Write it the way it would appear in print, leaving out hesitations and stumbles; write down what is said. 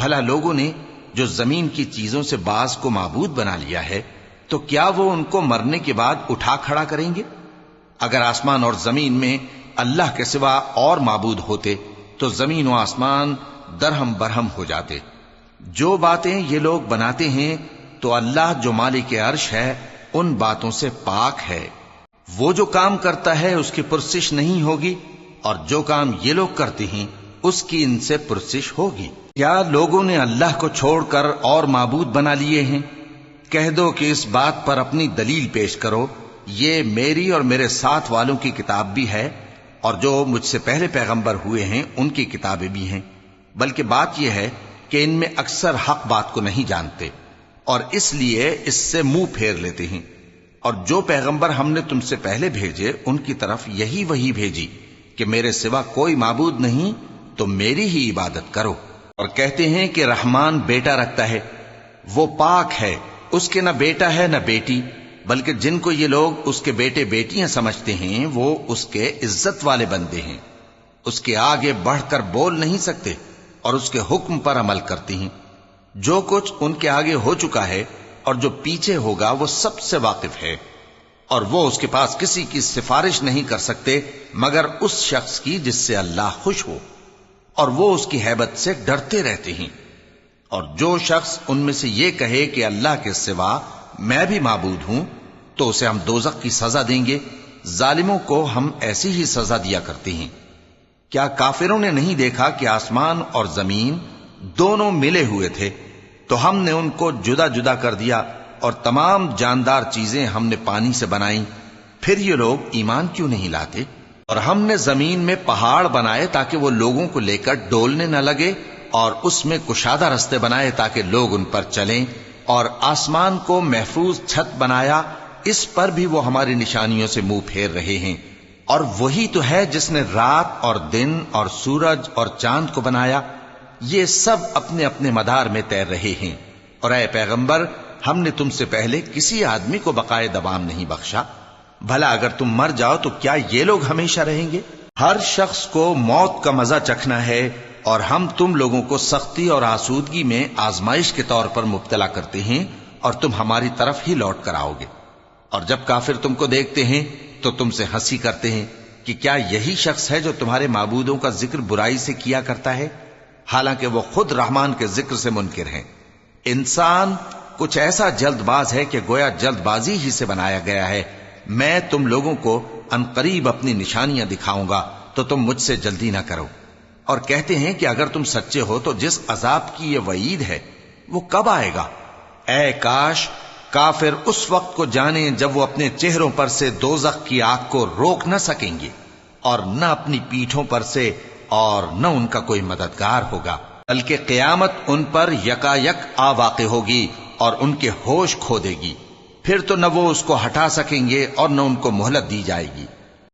بھلا لوگوں نے جو زمین کی چیزوں سے بعض کو معبود بنا لیا ہے تو کیا وہ ان کو مرنے کے بعد اٹھا کھڑا کریں گے؟ اگر آسمان اور زمین میں اللہ کے سوا اور معبود ہوتے تو زمین و آسمان درہم برہم ہو جاتے۔ جو باتیں یہ لوگ بناتے ہیں تو اللہ جو مالک عرش ہے ان باتوں سے پاک ہے۔ وہ جو کام کرتا ہے اس کی پرسش نہیں ہوگی، اور جو کام یہ لوگ کرتے ہیں اس کی ان سے پرسش ہوگی۔ کیا لوگوں نے اللہ کو چھوڑ کر اور معبود بنا لیے ہیں؟ کہہ دو کہ اس بات پر اپنی دلیل پیش کرو، یہ میری اور میرے ساتھ والوں کی کتاب بھی ہے، اور جو مجھ سے پہلے پیغمبر ہوئے ہیں ان کی کتابیں بھی ہیں، بلکہ بات یہ ہے کہ ان میں اکثر حق بات کو نہیں جانتے، اور اس لیے اس سے منہ پھیر لیتے ہیں۔ اور جو پیغمبر ہم نے تم سے پہلے بھیجے ان کی طرف یہی وحی بھیجی کہ میرے سوا کوئی معبود نہیں تو میری ہی عبادت کرو، اور کہتے ہیں کہ رحمان بیٹا رکھتا ہے، وہ پاک ہے، اس کے نہ بیٹا ہے نہ بیٹی، بلکہ جن کو یہ لوگ اس کے بیٹے بیٹیاں سمجھتے ہیں وہ اس کے عزت والے بندے ہیں، اس کے آگے بڑھ کر بول نہیں سکتے اور اس کے حکم پر عمل کرتے ہیں۔ جو کچھ ان کے آگے ہو چکا ہے اور جو پیچھے ہوگا وہ سب سے واقف ہے، اور وہ اس کے پاس کسی کی سفارش نہیں کر سکتے مگر اس شخص کی جس سے اللہ خوش ہو، اور وہ اس کی ہیبت سے ڈرتے رہتے ہیں۔ اور جو شخص ان میں سے یہ کہے کہ اللہ کے سوا میں بھی معبود ہوں تو اسے ہم دوزخ کی سزا دیں گے، ظالموں کو ہم ایسی ہی سزا دیا کرتے ہیں۔ کیا کافروں نے نہیں دیکھا کہ آسمان اور زمین دونوں ملے ہوئے تھے تو ہم نے ان کو جدا جدا کر دیا، اور تمام جاندار چیزیں ہم نے پانی سے بنائیں، پھر یہ لوگ ایمان کیوں نہیں لاتے؟ اور ہم نے زمین میں پہاڑ بنائے تاکہ وہ لوگوں کو لے کر ڈولنے نہ لگے، اور اس میں کشادہ رستے بنائے تاکہ لوگ ان پر چلیں، اور آسمان کو محفوظ چھت بنایا، اس پر بھی وہ ہماری نشانیوں سے منہ پھیر رہے ہیں۔ اور وہی تو ہے جس نے رات اور دن اور سورج اور چاند کو بنایا، یہ سب اپنے اپنے مدار میں تیر رہے ہیں۔ اور اے پیغمبر، ہم نے تم سے پہلے کسی آدمی کو بقائے دوام نہیں بخشا، بھلا اگر تم مر جاؤ تو کیا یہ لوگ ہمیشہ رہیں گے؟ ہر شخص کو موت کا مزہ چکھنا ہے، اور ہم تم لوگوں کو سختی اور آسودگی میں آزمائش کے طور پر مبتلا کرتے ہیں، اور تم ہماری طرف ہی لوٹ کر آؤ گے۔ اور جب کافر تم کو دیکھتے ہیں تو تم سے ہنسی کرتے ہیں کہ کیا یہی شخص ہے جو تمہارے معبودوں کا ذکر برائی سے کیا کرتا ہے، حالانکہ وہ خود رحمان کے ذکر سے منکر ہیں۔ انسان کچھ ایسا جلد باز ہے کہ گویا جلد بازی ہی سے بنایا گیا ہے۔ میں تم لوگوں کو عنقریب اپنی نشانیاں دکھاؤں گا تو تم مجھ سے جلدی نہ کرو۔ اور کہتے ہیں کہ اگر تم سچے ہو تو جس عذاب کی یہ وعید ہے وہ کب آئے گا؟ اے کاش کافر اس وقت کو جانیں جب وہ اپنے چہروں پر سے دوزخ کی آگ کو روک نہ سکیں گے، اور نہ اپنی پیٹھوں پر سے، اور نہ ان کا کوئی مددگار ہوگا، بلکہ قیامت ان پر یکا یک آ واقع ہوگی اور ان کے ہوش کھو دے گی، پھر تو نہ وہ اس کو ہٹا سکیں گے اور نہ ان کو مہلت دی جائے گی۔